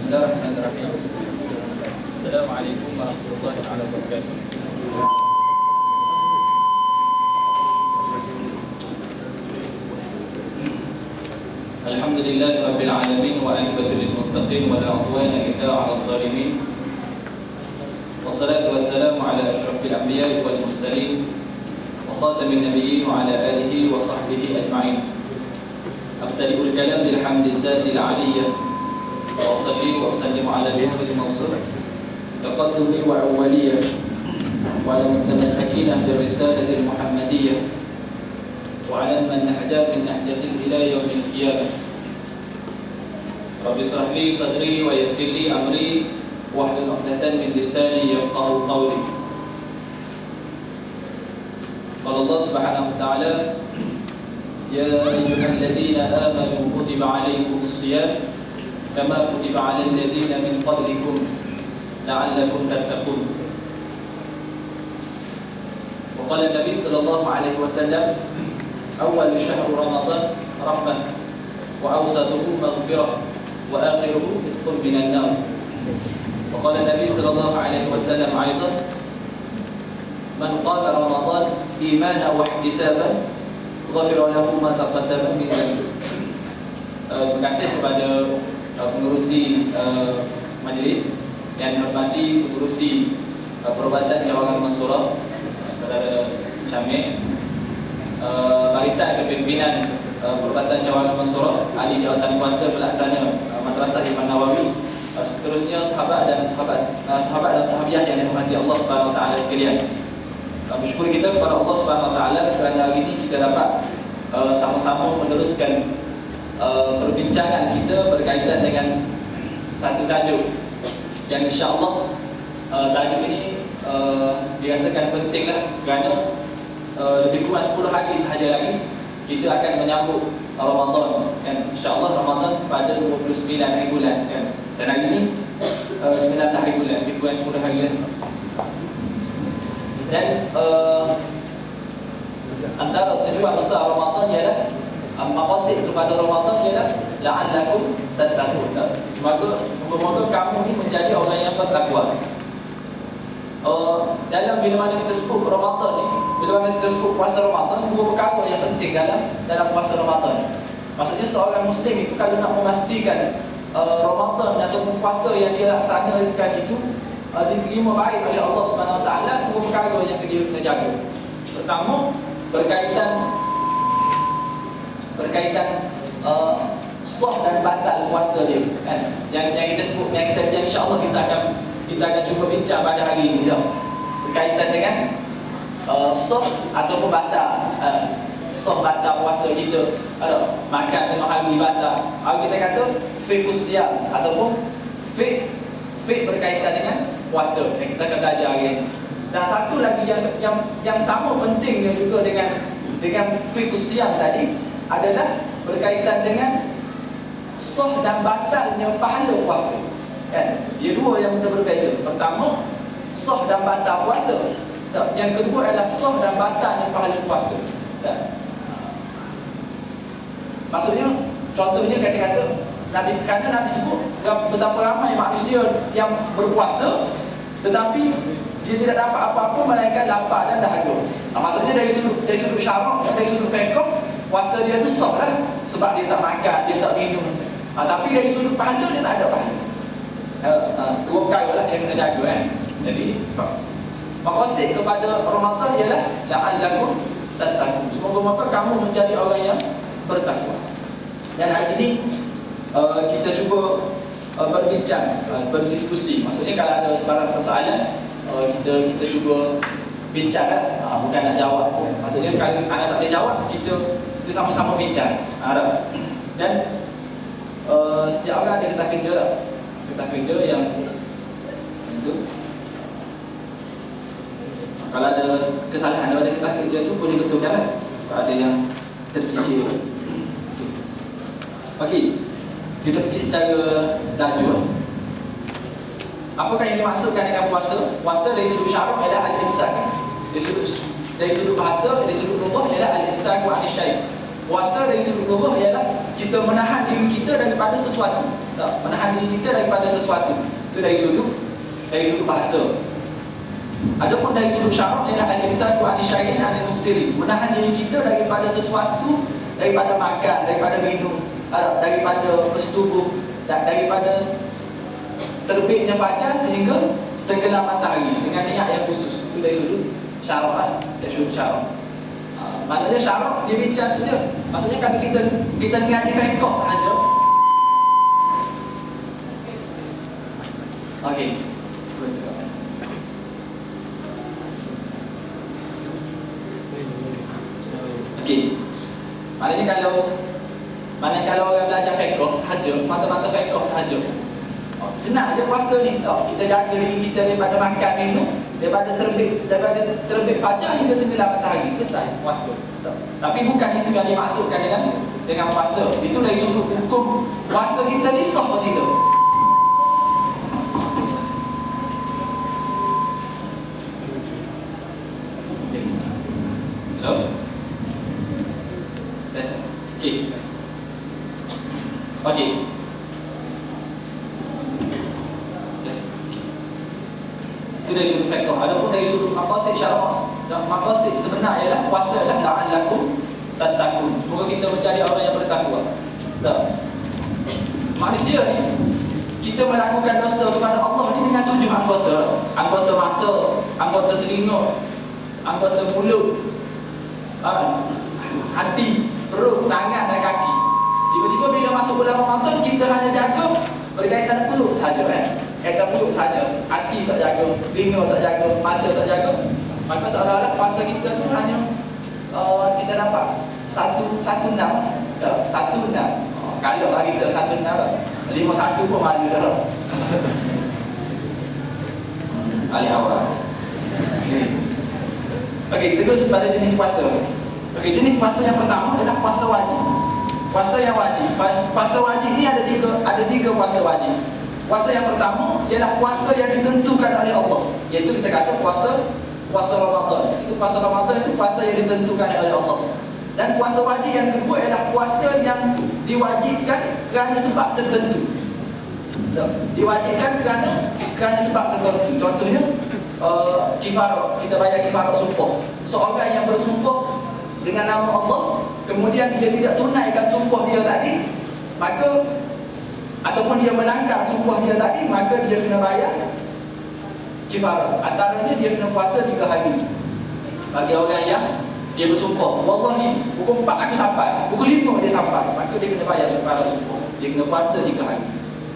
Bismillahirrahmanirrahim. Assalamualaikum warahmatullahi wabarakatuh. Alhamdulillahirabbil alamin wa aqibatu lil muttaqin wa la udwana illa 'alal zalimin. Wassalatu wassalamu ala asyrafil anbiya'i wal mursalin wa khatamin nabiyyin wa ala alihi wa sahbihi ajma'in. Abtadi'ul kalam bilhamdillahi al-'aliyyah wa usalli wa usallimu ala al-yawmil mawsuf taqaddumi wa awwaliyah wa ala mutamassikina bi risalati al-muhammadiyyah wa ala man nahja min nahjatin ila yaumil qiyamah. Rabbi shrah li sadri wa yassir li amri wahlul 'uqdatan min lisani yafqahu qawli. Qala Allah Subhanahu wa ta'ala, ya ayyuhalladzina amanu kutiba 'alaikumus shiyam kama kutiba 'alal ladzina min qablikum la'allakum tattaqun. Wa qala Nabi sallallahu alaihi wasallam, awwal syahr Ramadan rahmah wa awsatuhu maghfirah wa akhiruhu itqun minan nar. Wa qala Nabi sallallahu alaihi wasallam aidan, man qala Ramadan imanan wa ihtisaban ghafira lahu ma taqaddama min dhanbi. Terima kasih kepada pengurusi majlis yang dihormati pengurusi perubatan cawangan Mansura, saudara Syamil, barisan kepimpinan perubatan cawangan Mansura, ahli jawatan kuasa pelaksana Madrasah Imam Nawawi, seterusnya sahabat dan sahabiah yang dihormati Allah Subhanahu wa taala sekalian. Bersyukur kita kepada Allah Subhanahu wa taala kerana hari ini kita dapat sama-sama meneruskan perbincangan kita berkaitan dengan satu tajuk yang insya-Allah tajuk ini dirasakan pentinglah kerana lebih kurang 10 hari sahaja lagi kita akan menyambut Ramadan kan. Insya-Allah Ramadan pada 29 hari bulan kan. Dan hari ini 19 hari bulan, lebih kurang 10 hari lah. Dan antara tujuan besar Ramadan ialah maqasid kepada Ramadan ialah la'allakum tattaqun. Semoga kamu ni menjadi orang yang bertakwa. Dalam bila mana kita sebut Ramadan ni, bila mana kita sebut puasa Ramadan, dua perkara yang penting dalam puasa Ramadan. Maksudnya seorang muslim itu kalau nak memastikan Ramadan ataupun puasa yang dia laksanakan itu diterima baik oleh Allah Subhanahu wa taala, dua perkara yang dia kena jaga. Pertama, berkaitan sah dan batal puasa dia kan. Yang kita sebut, yang insya-Allah kita akan cuba bincang pada hari ini ya. Berkaitan dengan sah ataupun batal. Sah batal puasa kita. Makan tengah hari batal. Kita kata fiqhus siyam ataupun fiqh berkaitan dengan puasa yang kita akan belajar hari ini. Dan satu lagi yang sama pentingnya juga dengan fiqhus siyam tadi adalah berkaitan dengan sah dan batalnya pahala puasa. Kan? Dia dua yang berbeza. Pertama, sah dan batal puasa. Yang kedua adalah sah dan batalnya pahala puasa. Kan? Maksudnya, contohnya kata-kata kerana Nabi sebut betapa ramai manusia yang berpuasa tetapi dia tidak dapat apa-apa melainkan lapar dan dahaga. Maksudnya dari sudut syarak, dari sudut fiqh, puasa dia tu sah lah sebab dia tak makan, dia tak minum. Tapi dari sudut pahala dia tak ada pahala. Dua perkara lah yang kena jaga kan. Jadi maqasid kepada Ramadan ialah la'allakum tattaqun. Semoga kamu menjadi orang yang bertakwa. Dan hari ini kita cuba berbincang, berdiskusi. Maksudnya kalau ada sebarang persoalan kita cuba bincang kan, bukan nak jawab. Maksudnya kalau anda tak boleh jawab, kita sama-sama bincang. Dan setiap orang ada ketah kerja lah. Ketah kerja yang itu. Kalau ada kesalahan pada ketah kerja tu boleh betulkan lah. Kalau ada yang tercicir. Okey, kita pergi secara laju. Apakah yang dimaksudkan dengan puasa? Puasa dari sudut syarak adalah al-imsak. Dari sudut bahasa, dari sudut lughah ialah al-imsak wa al-syai'. Puasa dari sudut lughah ialah kita menahan diri kita daripada sesuatu Tak, menahan diri kita daripada sesuatu. Itu dari sudut bahasa. Adapun dari sudut syarak ialah al-imsaku 'anil syai'in 'anil muftiri. Menahan diri kita daripada sesuatu, daripada makan, daripada minum, daripada bersetubuh, daripada terbitnya fajar sehingga tenggelam matahari dengan niat yang khusus. Itu dari sudut syarak, dari sudut syarak. Maksudnya syarak dia bincang tu je. Maksudnya kalau kita niat di rekod sahaja. Okey. Okey. Maknanya kalau orang belajar fiqh sahaja, mata-mata fiqh sahaja. Senang je puasa ni. Kita jaga diri kita daripada makan minum, daripada terbit fajar hingga tenggelam matahari. Selesai puasa. Tapi bukan itu yang dimaksudkan dengan puasa. Itu dari sudut hukum puasa kita ni sah atau tidak. Hello? Okey. Okey. Itu dari sudut fiqh. Adapun dari sudut maqasid syarak, maqasid sebenar ialah puasa ialah la'allakum tattaqun. Semoga kita menjadi orang yang bertakwa. Tak. Manusia ni kita melakukan dosa kepada Allah ni dengan 7 anggota. Anggota mata, anggota telinga, anggota mulut, hati, perut, tangan dan kaki. Tiba-tiba bila masuk bulan Ramadan kita hanya jaga berkaitan perut saja kaitan perut saja, hati tak jaga, telinga tak jaga, mata tak jaga. Maka seolah-olah puasa kita tu hanya kita dapat satu enam. Kalau hari kita 1.6 5.1 pun malu dah. Alih awal. Okey, terus pada jenis puasa. Okey, jenis puasa yang pertama adalah puasa wajib. Puasa yang wajib. Puasa wajib ni ada tiga puasa wajib. Puasa yang pertama ialah puasa yang ditentukan oleh Allah. Iaitu kita kata puasa Ramadan. Itu puasa Ramadan itu puasa yang ditentukan oleh Allah. Dan puasa wajib yang kedua ialah puasa yang diwajibkan kerana sebab tertentu. Diwajibkan kerana sebab tertentu. Contohnya kifarah, kita bayar kifarah sumpah. Seorang yang bersumpah dengan nama Allah, kemudian dia tidak tunaikan sumpah dia tadi, maka ataupun dia melanggar sumpah dia tadi, maka dia kena bayar kifarah. Antaranya dia kena puasa 3 hari. Bagi orang yang dia bersumpah, wallahi pukul 4 aku sampai, pukul 5 dia sampai, maka dia kena bayar kifarah sumpah. Dia kena puasa 3 hari.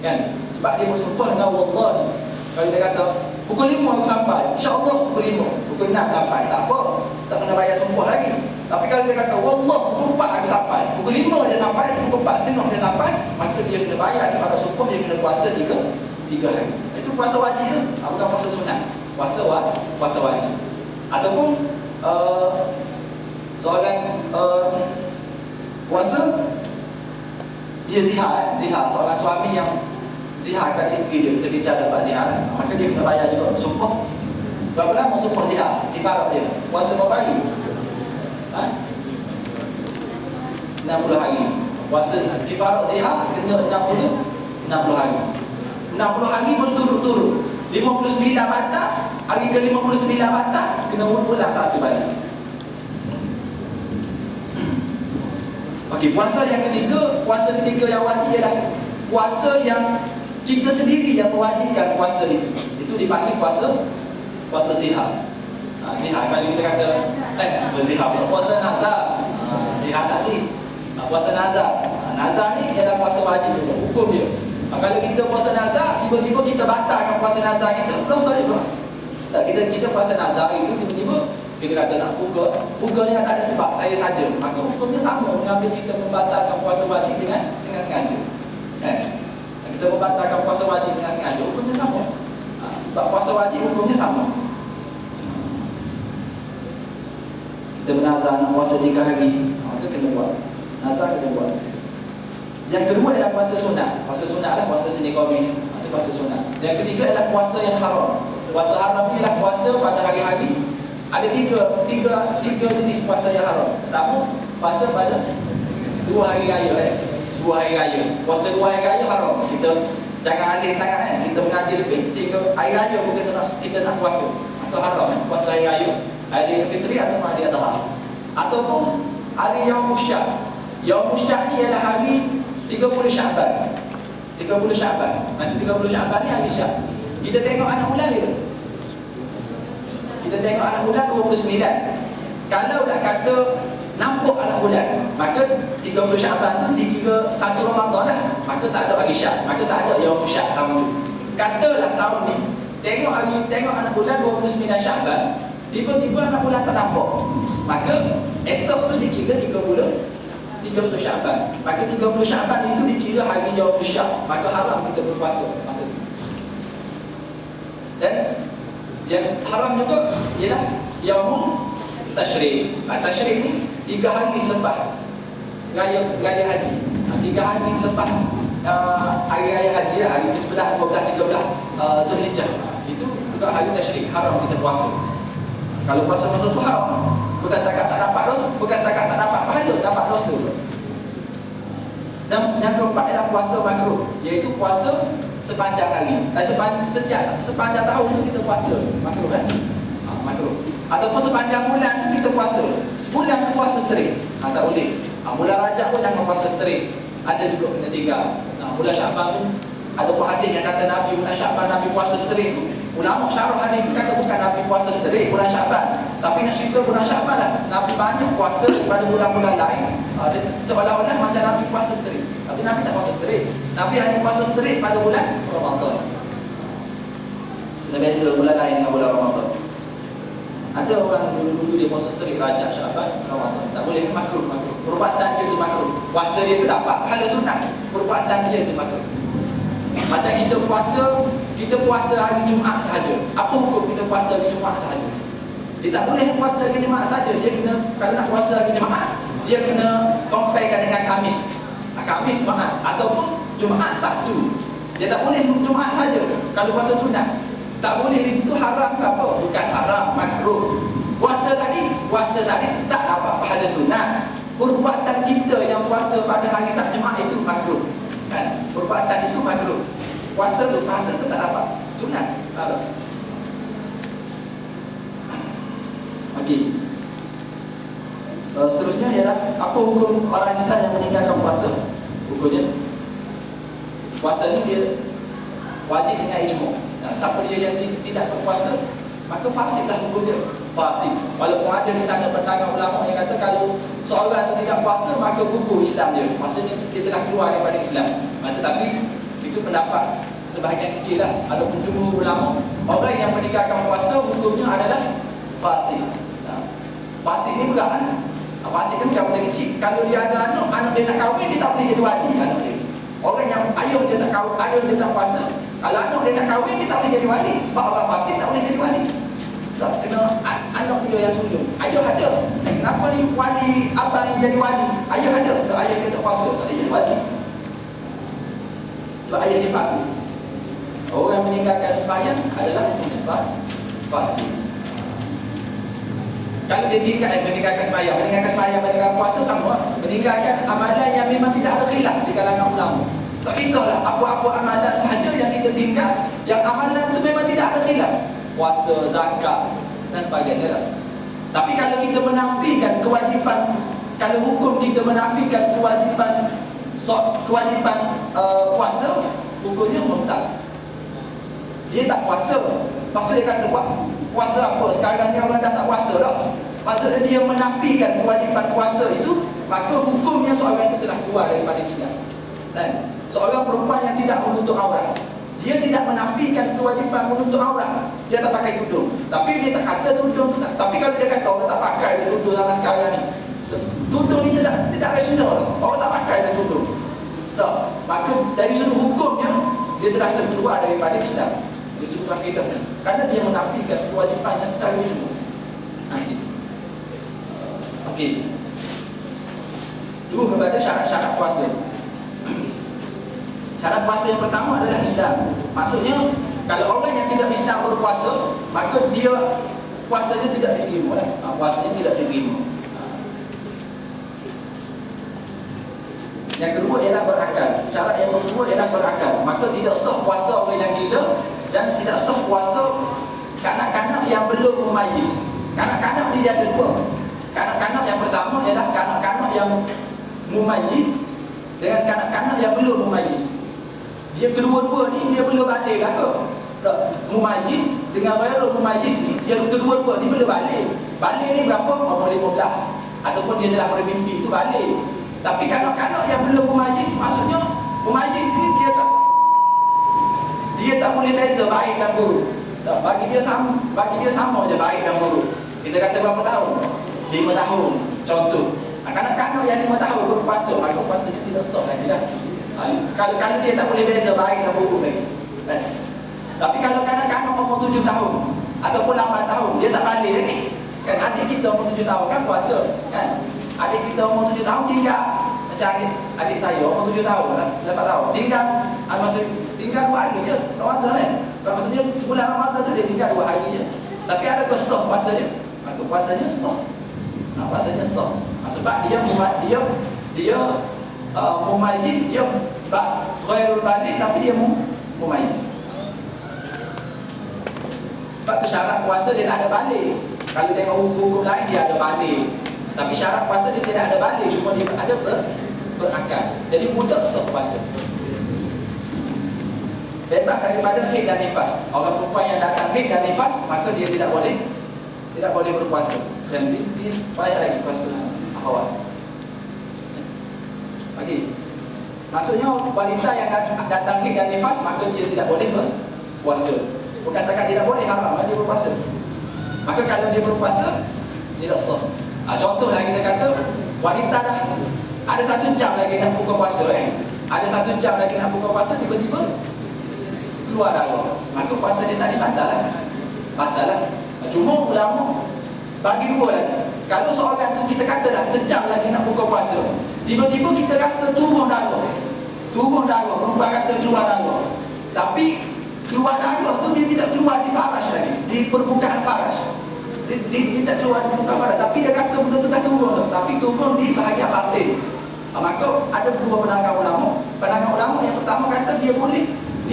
Kan? Sebab dia bersumpah dengan wallahi. Kalau dia kata pukul 5 aku sampai, insya-Allah pukul 5, pukul 6 sampai, tak apa, tak kena bayar sumpah lagi. Tapi kalau dia kata wallah pukul 4 aku sampai, pukul 5 dia sampai, pukul 4.30 dia sampai, maka dia kena bayar kepada sumpah, dia kena puasa 3 hari. Itu puasa wajib tu, bukan puasa sunat. Puasa wajib. Ataupun seorang puasa dia zihar, seorang suami yang ziharkan isteri dia, ketika dia dapat zihar, maka dia kena bayar juga sumpah. Berapa lama sumpah zihar? Kifarah dia. Puasa berapa hari? 60 hari. Puasa kifarah zihar kena 60 hari. 60 hari berturut-turut. 59 batal, hari ke-59 batal kena pulang 1 balik. Okey, puasa yang ketiga yang wajib ialah puasa yang kita sendiri yang mewajibkan puasa itu. Itu dipanggil puasa zihar. Zihar kalau kita kata zihar puasa nazar. Zihar tadi puasa nazar. Nazar ni ialah puasa wajib hukum dia. Kalau kita puasa nazar, tiba-tiba kita batalkan puasa nazar kita, dosa juga. Tak, kita puasa nazar itu tiba-tiba kita kata nak buka ni tak ada sebab, saya saja. Maka hukumnya sama mengambil kita membatalkan puasa wajib dengan sengaja. Kita membatalkan puasa wajib dengan sengaja, hukumnya sama. Sebab puasa wajib hukumnya sama. Kita bernazar nak puasa 3 hari, maka kena buat. Nazar kena buat. Yang kedua adalah puasa sunat. Puasa sunat adalah puasa Senin Khamis. Itu puasa sunat. Yang ketiga adalah puasa yang haram. Puasa haram ni adalah puasa pada hari-hari. Ada tiga jenis puasa yang haram. Pertama, puasa pada 2 hari raya. 2 hari raya. Puasa 2 hari raya haram. Kita jangan alih sangat kan. Kita mengaji lebih sehingga hari raya pun kita nak puasa. Maka haram kan. Puasa hari raya. Hari Fitri atau hari Adha. Ataupun hari Yaumul Syak. Yaumul Syak ni ialah hari 30 Syaban. 30 Syaban. Nanti 30 Syaban ni hari Syak. Kita tengok anak bulan dia. Kita tengok anak bulan 29. Kalau dah kata nampak anak bulan, maka 30 Syaban tu dikira 1 Ramadan dah. Maka tak ada hari Syak. Maka tak ada Yaumul Syak tahun tu. Katalah tahun ni tengok anak bulan 29 Syaban. Tiba-tiba anak bulan tak nampak. Maka esok tu dikira 30 Syaban. Maka 30 Syaban itu dikira hari Yaumul Syak. Maka haram kita berpuasa masa tu. Dan yang haram juga ialah Yaumul Tashrik. Tashrik ni 3 hari selepas raya haji. 3 hari selepas hari raya haji lah, hari 11, 12, 13 Zulhijjah. Itu juga hari Tashrik, haram kita puasa. Kalau puasa masa tu haram. Bukan setakat tak dapat dosa, bukan setakat tak dapat pahala, dapat dosa. Dan yang keempat adalah puasa makruh, iaitu puasa sepanjang hari. Sepanjang tahun itu kita puasa makruh kan? Makruh. Ataupun sepanjang bulan kita puasa. Sebulan tu puasa straight. Tak boleh. Bulan Rajab pun jangan puasa straight. Ada juga kena tinggal. Bulan Syaban tu ataupun hadis yang kata Nabi bulan Syaban Nabi puasa straight tu. Ulama syarah hadis tu kata bukan Nabi puasa straight bulan Syaban. Tapi nak cerita bulan Syaban lah. Nabi banyak puasa pada bulan-bulan lain. Seolah-olah macam Nabi puasa straight. Tapi Nabi tak puasa straight. Nabi hanya puasa straight pada bulan Ramadan. Beza bulan lain dengan bulan Ramadan. Ada orang dulu-dulu dia puasa straight Rajab, Syaban, Ramadan. Tak boleh, makruh. Perbuatan dia tu makruh. Puasa dia tu dapat pahala sunat. Perbuatan dia tu makruh. Macam kita puasa hari Jumaat sahaja. Apa hukum kita puasa hari Jumaat sahaja? Dia tak boleh puasa hari Jumaat sahaja. Dia kena, kalau nak puasa hari Jumaat, dia kena comparekan dengan Khamis. Khamis Jumaat ataupun Jumaat Sabtu. Dia tak boleh Jumaat saja. Kalau puasa sunat, tak boleh di situ. Haram ke apa? Bukan haram, makruh. Puasa tadi tak dapat pahala sunat. Perbuatan kita yang puasa pada hari Sabtu Jumaat itu makruh. Kan? Perbuatan itu makruh. Puasa tu tak dapat sunat. Okey. Seterusnya ialah apa hukum orang Islam yang meninggalkan puasa? Hukumnya puasa ni dia wajib dengan ijma'. Siapa dia yang tidak berpuasa, maka fasidlah hukum dia. Fasid. Walaupun ada di sana pertanyaan ulama yang kata kalau seorang itu tidak puasa maka gugur Islam dia. Maksudnya dia telah keluar daripada Islam. Tetapi itu pendapat sebahagian kecil lah. Adapun jumhur ulama, orang yang meninggalkan puasa hukumnya adalah fasid. Fasid ni bukan fasid ni bukan benda kecil. Kalau dia ada anak dia nak kahwin, dia tak boleh jadi wali anak dia. Orang yang ayah dia tak kahwin, ayah dia tak puasa, kalau anak dia nak kahwin, dia tak boleh jadi wali. Sebab orang fasid tak boleh jadi wali. Tak kena anak dia yang sulung. Ayah ada. Kenapa ni wali abang yang jadi wali? Ayah ada. Kalau ayah dia tak puasa, tak boleh jadi wali. Sebab ayah dia fasid. Orang yang meninggalkan sembahyang adalah fasid. Kalau dia meninggalkan sembahyang, meninggalkan puasa sama. Meninggalkan amalan yang memang tidak ada khilaf di kalangan ulama. Tak kisahlah apa-apa amalan sahaja yang kita tinggal, yang amalan itu memang tidak ada khilaf. Puasa, zakat dan sebagainya. Tapi kalau kita menafikan kewajipan, kalau hukum kita menafikan kewajipan puasa, hukumnya murtad. Dia tak puasa. Lepas tu dia kata puasa apa? Sekarang ni orang dah tak puasa dah. Maksudnya dia menafikan kewajipan puasa itu, maka hukumnya seorang itu telah keluar daripada Islam. Dan seorang perempuan yang tidak menutup aurat, dia tidak menafikan kewajipan menutup aurat. Dia tak pakai tudung. Tapi dia tak kata tudung tu tak. Tapi kalau dia kata orang tak pakai dia tudung zaman sekarang ni, tudung ni tidak rasional. Orang tak pakai dia tudung. Tak. Maka dari sudut hukumnya dia telah terkeluar daripada Islam. Dia suruh akidah. Kerana dia menafikan kewajipannya secara umum. Okey. Dulu kepada syarat-syarat puasa. Syarat puasa yang pertama adalah Islam. Maksudnya kalau orang yang tidak Islam berpuasa, maka dia puasanya tidak diterima lah. Puasanya tidak diterima. Yang kedua ialah berakal. Syarat yang kedua ialah berakal. Maka tidak sah puasa orang yang gila dan tidak sah puasa kanak-kanak yang belum memayis. Kanak-kanak dia ada dua. Kanak-kanak yang pertama ialah kanak-kanak yang memayis dengan kanak-kanak yang belum memayis. Dia kedua-dua ni dia belum balik lah ke? Memayis dengan baru memayis ni, dia kedua-dua ni belum balik. Balik ni berapa? Umur 15 ataupun dia telah bermimpi itu balik. Tapi kanak-kanak yang belum memayis, maksudnya memayis ni dia tak boleh beza baik dan buruk. Bagi dia sama je baik dan buruk. Kita kata berapa tahun? 5 tahun contoh. Kanak-kanak yang 5 tahun berpuasa, maka puasanya tidak sah lagi dah. Kalau dia tak boleh beza baik dan buruk lagi. Tapi kalau kanak-kanak umur 7 tahun ataupun 8 tahun, dia tak balik lagi. Kan adik kita umur 7 tahun kan puasa, kan? Adik kita umur 7 tahun tinggal macam adik saya umur 7 tahun, 8 tahun. Tinggal 2 hari je Ramadan kan. Maksudnya sebulan Ramadan tu dia tinggal 2 hari je. Tapi ada kesah puasa dia. Maka puasanya sah. Puasanya sah. Sebab dia mumayyiz, dia ghairul balik tapi dia mumayyiz. Sebab tu syarat puasa dia tak ada balik. Kalau tengok hukum lain dia ada balik. Tapi syarat puasa dia tidak ada balik, cuma dia ada berakal. Jadi mudah sah puasa. Bebas daripada haid dan nifas. Orang perempuan yang datang haid dan nifas, maka dia tidak boleh berpuasa. Dan dia bayar lagi puasa awal. Okey. Maksudnya wanita yang datang haid dan nifas, maka dia tidak boleh berpuasa. Bukan setakat tidak boleh, haram dia berpuasa. Maka kalau dia berpuasa, tidak sah. Contohlah kita kata wanita dah ada 1 jam lagi nak buka puasa ada 1 jam lagi nak buka puasa, tiba-tiba keluar darah, maka puasa dia tadi batal lah. Cuma ulama bagi dua lagi. Kalau seorang tu kita kata dah sejam lagi nak buka puasa, tiba-tiba kita rasa turun darah, perempuan rasa keluar darah, tapi keluar darah tu dia tidak keluar di faraj lagi, di permukaan faraj. Dia tak keluar di permukaan faraj, tapi dia rasa benda tu dah turun, tapi turun di bahagian batin. Maka ada dua pandangan ulama. Pandangan ulama yang pertama kata dia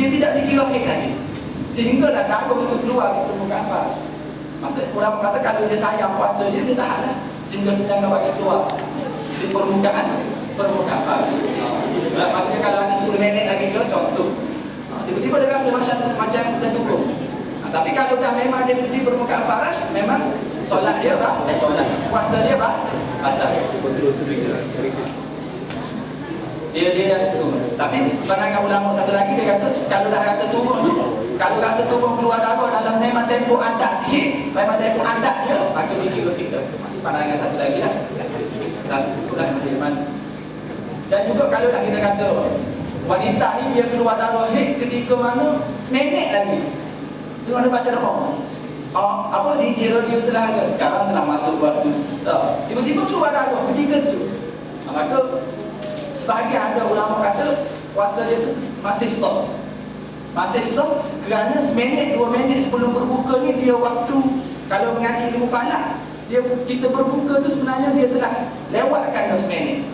tidak dikira haid lagi, sehingga dah darah itu keluar di permukaan faraj. Maksud ulama kata kalau dia sayang puasa dia tahan lah, sehingga kita jangan bagi keluar di permukaan faraj. Maksudnya kalau ada 10 minit lagi ke contoh, tiba-tiba dia rasa macam terturun. Tapi kalau dah memang dia di permukaan faraj, memang solat dia puasa dia batal. Dia dah turun. Tapi pandangan ulama satu lagi dia kata kalau dah rasa turun tu, kalau rasa turun keluar darah dalam memang tempoh adat dia, maka dia kira kita. Pandangan satu lagi lah. Dan itulah iman. Dan juga kalau dah kita kata wanita ni dia keluar darah ketika mana seminit lagi. Tu ada baca apa di radio telah ada, sekarang telah masuk waktu. Tiba-tiba keluar darah ketika tu. Maka sebahagian ada ulama kata puasa dia tu masih sah kerana seminit 2 minit sebelum berbuka ni dia waktu, kalau mengaji ilmu falak kita berbuka tu sebenarnya dia telah lewatkan dah seminit.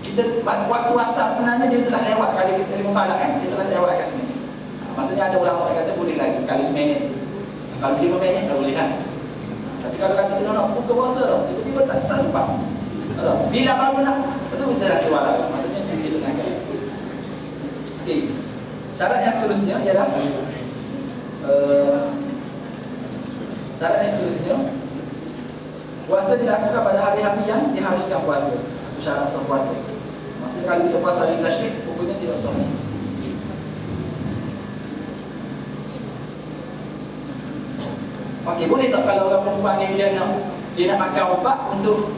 Kita waktu asar sebenarnya dia telah lewat, kalau kita ilmu falak dia telah lewatkan seminit. Maksudnya ada ulama yang kata boleh lagi kalau seminit, kalau 5 minit tak boleh kan. Tapi kalau kata kita nak buka puasa tiba-tiba tak sempat, bila baru nak betul kita dah keluar lah. Maksudnya kita nak kaya. Okey. Syarat yang seterusnya ialah puasa dilakukan pada hari-hari yang diharuskan puasa. Itu syarat sah puasa. Maksudnya kalau kita puasa hari tasyrik, hukumnya tidak sah. Okey, boleh tak kalau orang perempuan ni dia nak makan ubat untuk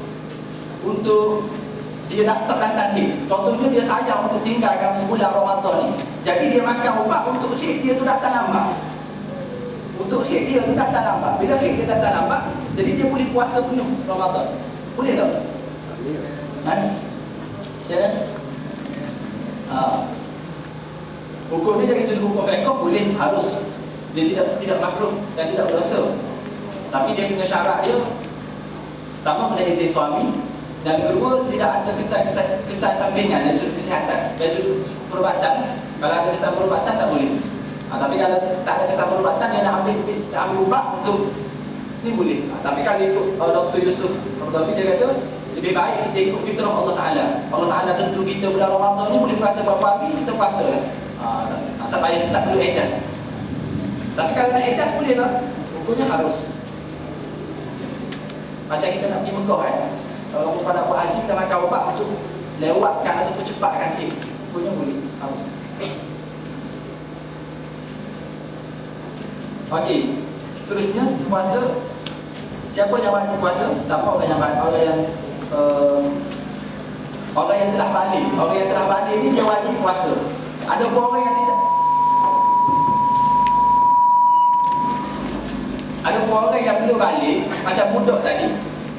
dia tak datang haid. Contohnya dia sayang untuk tinggalkan sebulan Ramadan ni, jadi dia makan ubat untuk haid dia tu datang lambat. Bila haid dia datang lambat, jadi dia boleh puasa penuh Ramadan. Boleh tak? Macam hukum ni dari sudut hukum fiqh boleh, harus. Dia tidak makruh dan tidak berdosa. Tapi dia punya syarat dia pertama kena izin suami, Dan kedua, tidak ada kesan sampingan dari sudut kesihatan. Dari sudut perubatan, kalau ada kesan perubatan tak boleh. Tapi kalau tak ada kesan perubatan, dia nak ambil ubat untuk ini boleh. Tapi kalau ikut Dr. Yusuf dia kata lebih baik kita ikut fitrah Allah Ta'ala. Allah Ta'ala tentu kita bulan Ramadan ni boleh puasa berapa hari, kita puasa lah. Tak payah, tak perlu adjust. Tapi kalau nak adjust boleh tak? Hukumnya harus. Macam kita nak pergi Mekah kalau perempuan nak buat haji, kita makan ubat untuk lewatkan atau percepatkan dia. Hukumnya boleh, harus. Okey, seterusnya puasa. Siapa yang wajib puasa? Tak apa orang yang orang yang telah balik. Orang yang telah balik ni dia wajib puasa. Ada pun orang yang tidak. Ada pun orang yang belum balik, macam budak tadi.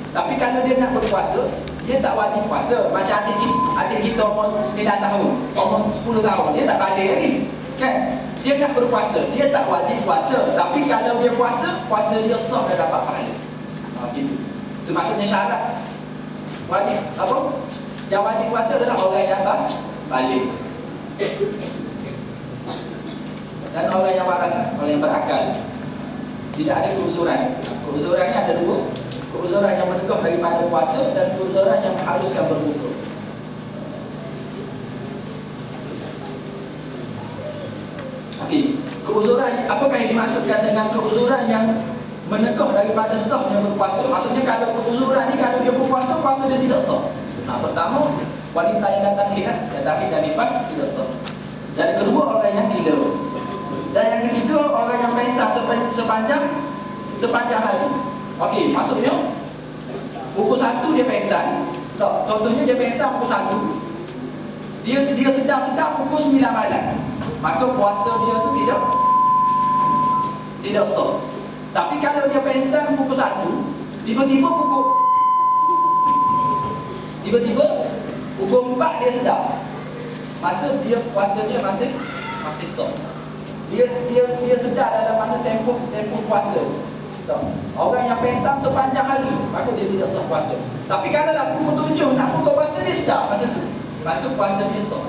Tapi kalau dia nak berpuasa, dia tak wajib puasa. Macam adik kita umur 9 tahun, umur 10 tahun, dia tak balik lagi. Kan? Dia nak berpuasa, dia tak wajib puasa. Tapi kalau dia puasa, puasa dia sah dan dapat pahala. Itu maksudnya syarat wajib. Apa? Yang wajib puasa adalah orang yang balik dan orang yang waras, orang yang berakal. Tidak ada keuzuran. Keuzurannya ada dua. Keuzuran yang menegah daripada puasa dan keuzuran yang mengharuskan berbuka. Okey, keuzuran, apakah yang dimaksudkan dengan keuzuran yang menegah daripada sahnya berpuasa? Maksudnya kalau keuzuran ni, kalau dia berpuasa, puasa dia tidak sah. Pertama, wanita yang datang dan nifas tidak sah. Dan kedua, orang yang gila. Dan yang ketiga, orang yang pengsan sepanjang hari. Okey, maksudnya pukul 1 dia pengsan. Contohnya dia pengsan pukul 1. Dia sedang pukul 9 malam. Maka puasa dia tu tidak sah. Tapi kalau dia pengsan pukul 1, tiba-tiba pukul 4 dia sedar. Masa dia puasa dia masih sah. Dia sedar dalam mana tempoh puasa. Orang yang pengsan sepanjang hari, maka dia tidak sah puasa. Tapi kalau dah pukul 7 nak buka puasa, dia sedar masa tu, maka puasa dia sah.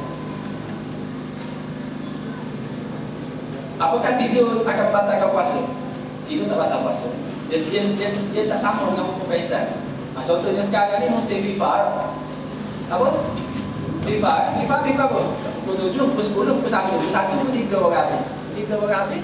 Apakah tidur akan membatalkan puasa? Tidur tak batal puasa. Dia tak sama dengan hukum pengsan. Contohnya sekarang ni musim FIFA. Apa? FIFA apa? Pukul 7, pukul 10, pukul 1, pukul 3 orang habis. 3 orang habis